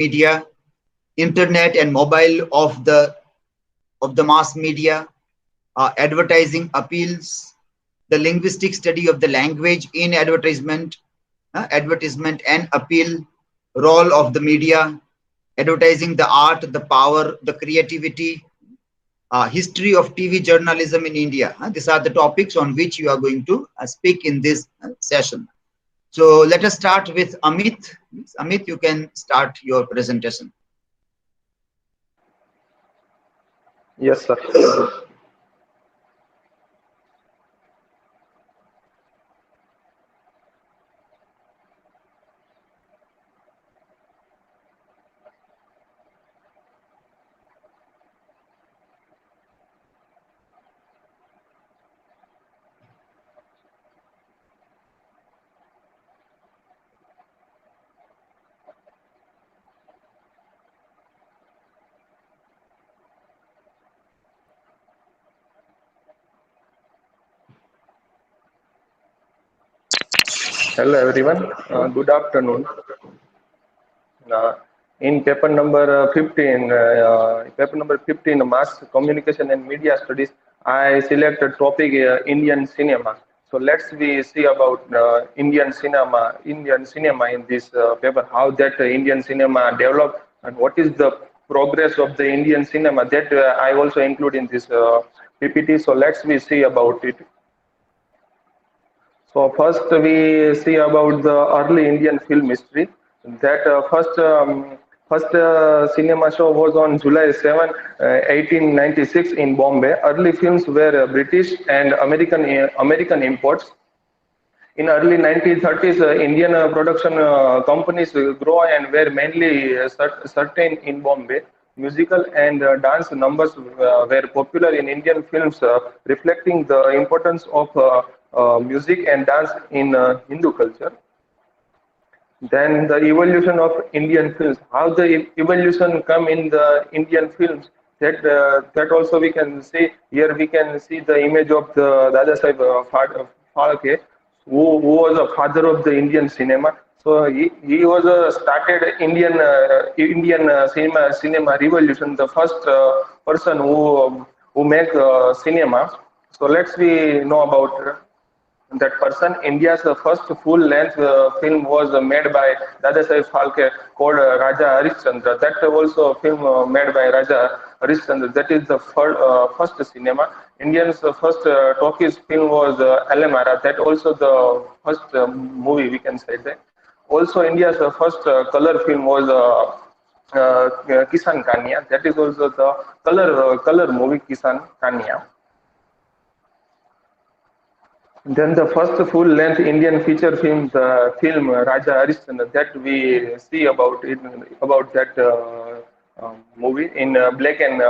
media, internet and mobile of the mass media, advertising appeals, the linguistic study of the language in advertisement and appeal, role of the media, advertising, the art, the power, the creativity, history of TV journalism in India. These are the topics on which you are going to speak in this session. So let us start with Amit. Amit, you can start your presentation. Yes, sir. Hello, everyone. Good afternoon. Uh, in paper number 15, Mass Communication and Media Studies, I selected topic Indian cinema. So let's we see about Indian cinema in this paper, how that Indian cinema developed and what is the progress of the Indian cinema that I also include in this PPT. So let's we see about it. So first we see about the early Indian film history. That first cinema show was on July 7, 1896 in Bombay. Early films were British and American imports. In early 1930s, Indian production companies grow and were mainly certain in Bombay. Musical and dance numbers were popular in Indian films, reflecting the importance of music and dance in Hindu culture. Then the evolution of Indian films, how the evolution come in the Indian films. That also we can see here. We can see the image of the Dada Saheb Phalke, who was a father of the Indian cinema. So he was started Indian cinema revolution, the first person who make cinema. So let's we know about that person. India's first full-length film was made by Dada Saheb Phalke called Raja Harishchandra. That also film made by Raja Harishchandra. That is the first cinema. Indians' first talkies film was Alamara. That also the first movie we can say that. Also, India's first color film was Kisan Kanya. That is also the color movie Kisan Kanya. Then the first full-length Indian feature film, the film Raja Harishchandra, that we see about it, about that movie in black and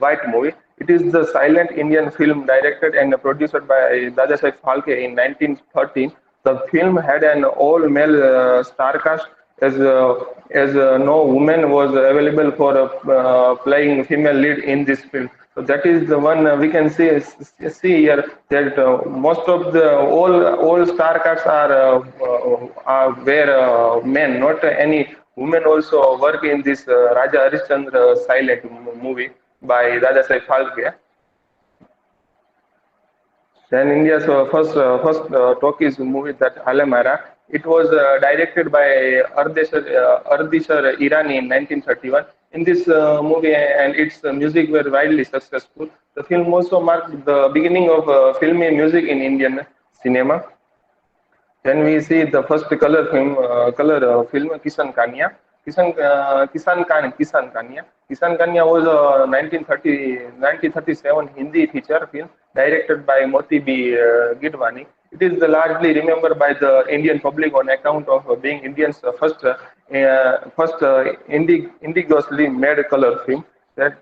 white movie. It is the silent Indian film directed and produced by Dada Saheb Phalke in 1913. The film had an all-male star cast, as no woman was available for playing female lead in this film. So that is the one we can see here, that most of the all star casts are were men, not any women also work in this Raja Harishchandra silent movie by Dada Saheb Phalke. Then India's first talkies movie, that Alamara. It was directed by Ardeshir Irani in 1931. In this movie and its music were widely successful. The film also marked the beginning of filmy music in Indian cinema. Then we see the first color film Kisan Kanya. Kisan Kanya. Kisan Kanya was a 1937 Hindi feature film directed by Moti B. Gidwani. It is largely remembered by the Indian public on account of being India's first indigenously made color film. That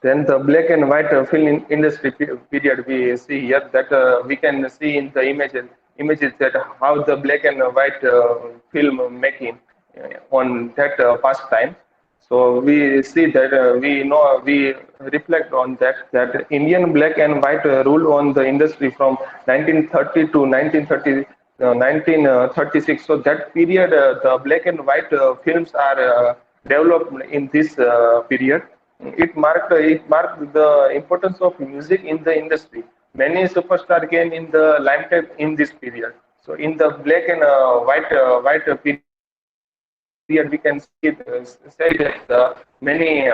then the black and white film industry period we see here, that we can see in the images that how the black and white film making on that past time. So we see that we reflect on that Indian black and white rule on the industry from 1930 to 1930. 1936. So that period, the black and white films are developed in this period. It marked the importance of music in the industry. Many superstars came in the limelight in this period. So in the black and white period, we can say that many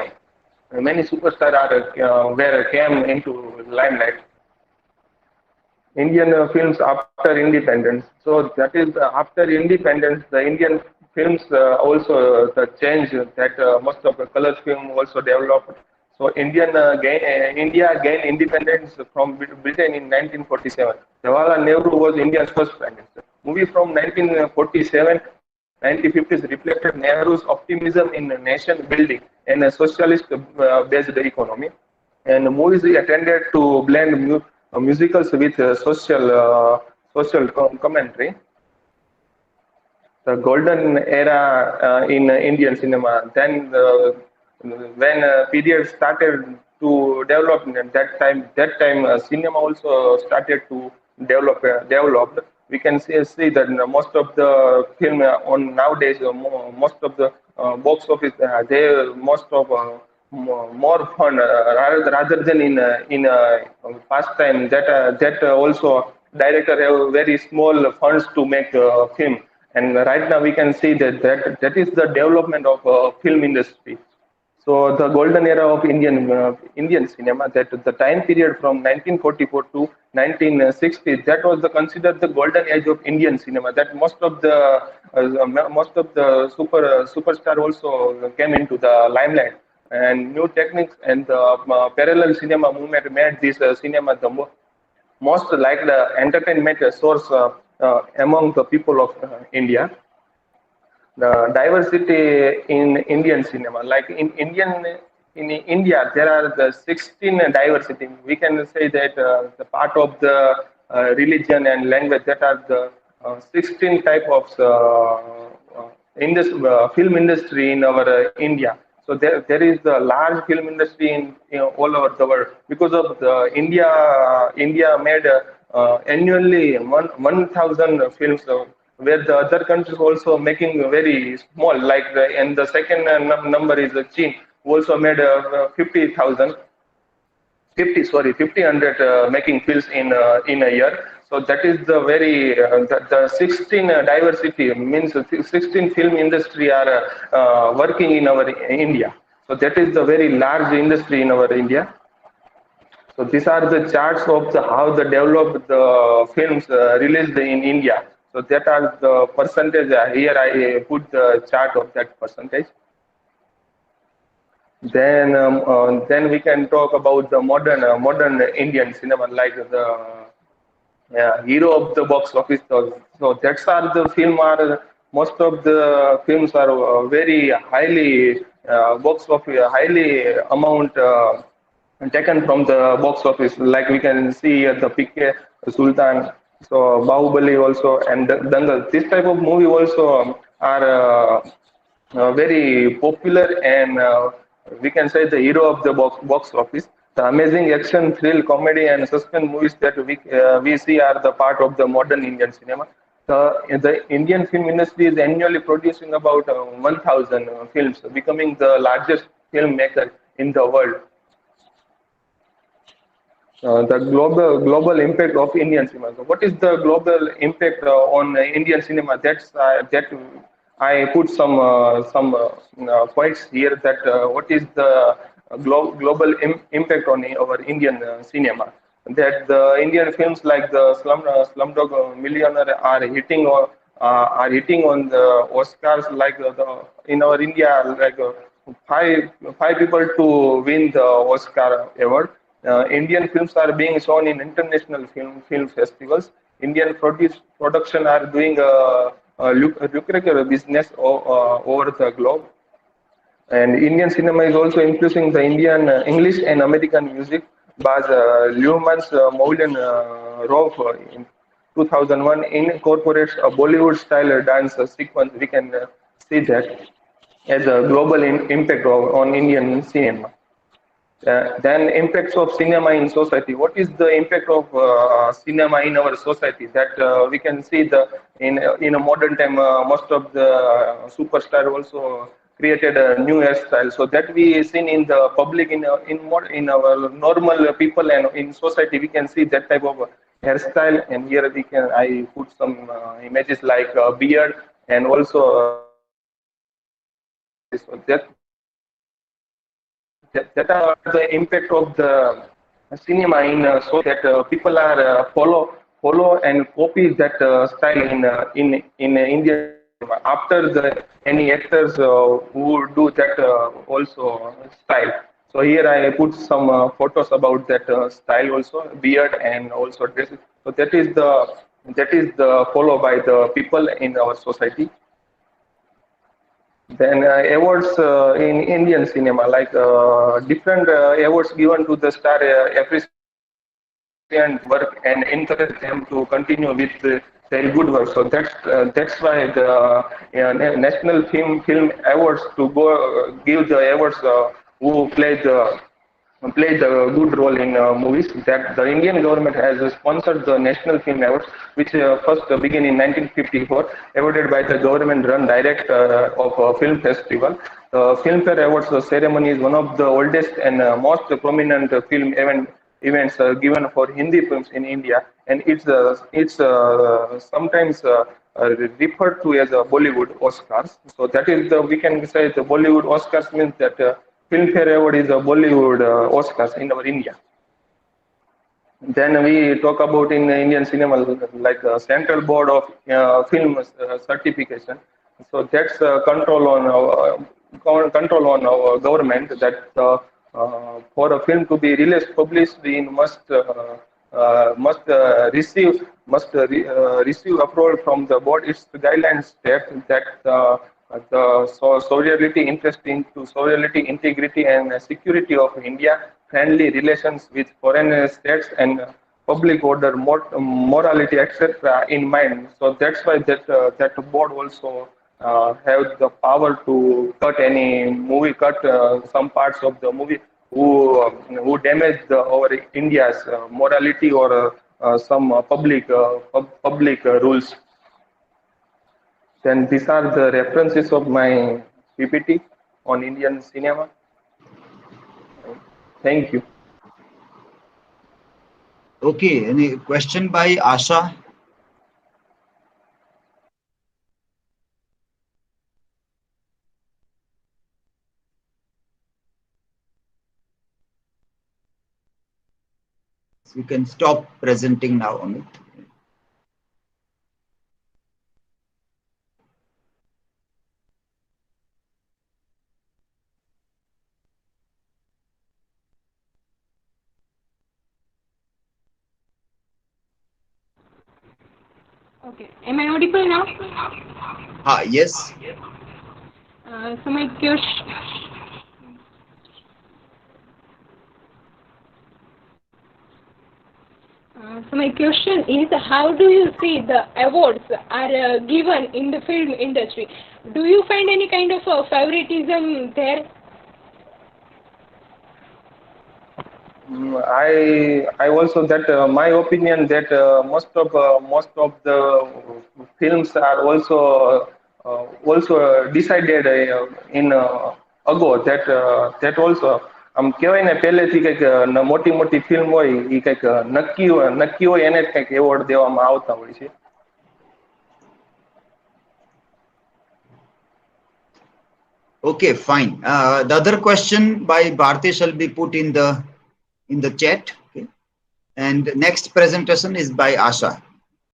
superstars were came into limelight. Indian films after independence. So that is after independence, the Indian films also the change that most of the color film also developed. So India gained independence from Britain in 1947. Jawaharlal Nehru was India's first prime minister. Movie from 1947, 1950s reflected Nehru's optimism in nation building and a socialist-based economy. And movies attended to blend musicals with social commentary. The golden era in Indian cinema. Then when period started to develop, that time cinema also started to developed. We can see that most of the film on nowadays, most of the box office, they most of more fun rather than in past time that also director have very small funds to make film, and right now we can see that is the development of film industry. So the golden era of Indian cinema, that the time period from 1944 to 1960, that was considered the golden age of Indian cinema. That most of the superstar also came into the limelight, and new techniques and the parallel cinema movement made this cinema the most liked entertainment source among the people of India. The diversity in Indian cinema, like in India, there are the 16 diversity. We can say that the part of the religion and language, that are the 16 type of film industry in our India. So there is a large film industry in all over the world, because of the India made annually 1,000 films, where the other countries also making very small, like and the second number is China, who also made 50,000 50 sorry 50 making films in a year. So that is the very the 16 diversity means 16 film industry are working in our India. So that is the very large industry in our India. So these are the charts of how the developed the films released in India. So that are the percentage. Here I put the chart of that percentage. Then we can talk about the modern Indian cinema, like the hero of the box office. So that's are the film are most of the films are very highly box office highly amount taken from the box office. Like we can see the PK, Sultan, so Bahubali also, and Dangal. This type of movie also are very popular, and we can say the hero of the box office. The amazing action, thrill, comedy, and suspense movies that we see are the part of the modern Indian cinema. The Indian film industry is annually producing about 1,000 films, becoming the largest filmmaker in the world. The global impact of Indian cinema. So what is the global impact on Indian cinema? That I put some points here. That what is the global impact on our Indian cinema? That the Indian films like the Slumdog Millionaire are hitting on the Oscars, like in our India, like five people to win the Oscar award. Indian films are being shown in international film festivals. Indian production are doing a lucrative business over the globe. And Indian cinema is also influencing the Indian English and American music. Baz Luhrmann's Moulin Rouge in 2001 incorporates a Bollywood-style dance sequence. We can see that as a global impact on Indian cinema. Then impacts of cinema in society. What is the impact of cinema in our society? That we can see in a modern time, most of the superstar also created a new hairstyle. So that we seen in the public, in our normal people and in society, we can see that type of hairstyle. And here I put some images like beard and also so that are the impact of the cinema in so that people are follow and copy that style in Indian cinema. After the any actors who do that also style. So here I put some photos about that style also, beard and also dresses. So that is the follow by the people in our society. Then awards in Indian cinema, like different awards given to the star appreciate work and encourage them to continue with their good work. So that's why the National Film Awards to go give the awards who played a good role in movies. That the Indian government has sponsored the National Film Awards, which first began in 1954, awarded by the government-run direct of a film festival. The Filmfare Awards ceremony is one of the oldest and most prominent film events given for Hindi films in India, and it's sometimes referred to as a Bollywood Oscars. So that is the we can say the Bollywood Oscars means that Filmfare Award is a Bollywood Oscars in our India. Then we talk about in Indian cinema like Central Board of Film Certification. So that's control on our government that for a film to be released published, we must receive approval from the board. Its guidelines state that sovereignty, interest into sovereignty, integrity, and security of India, friendly relations with foreign states, and public order, morality, etc. in mind. So that's why that board also have the power to cut any movie, cut some parts of the movie who damage our India's morality or some public rules. Then these are the references of my PPT on Indian cinema. Thank you. Okay, any question by Asha? You can stop presenting now, Amit. Okay. Am I audible now? Yes. So my question. So my question is, how do you see the awards are given in the film industry? Do you find any kind of favoritism there? I also that my opinion that most of the films are also decided in ago that also આમ કહેવાય ને પહેલેથી કંઈક મોટી મોટી film હોય એ કંઈક નક્કી હોય એને જ કંઈક એવોર્ડ દેવામાં આવતા હોય છે. Okay, fine. The other question by Bharti shall be put in the chat. Okay? And next presentation is by Asha.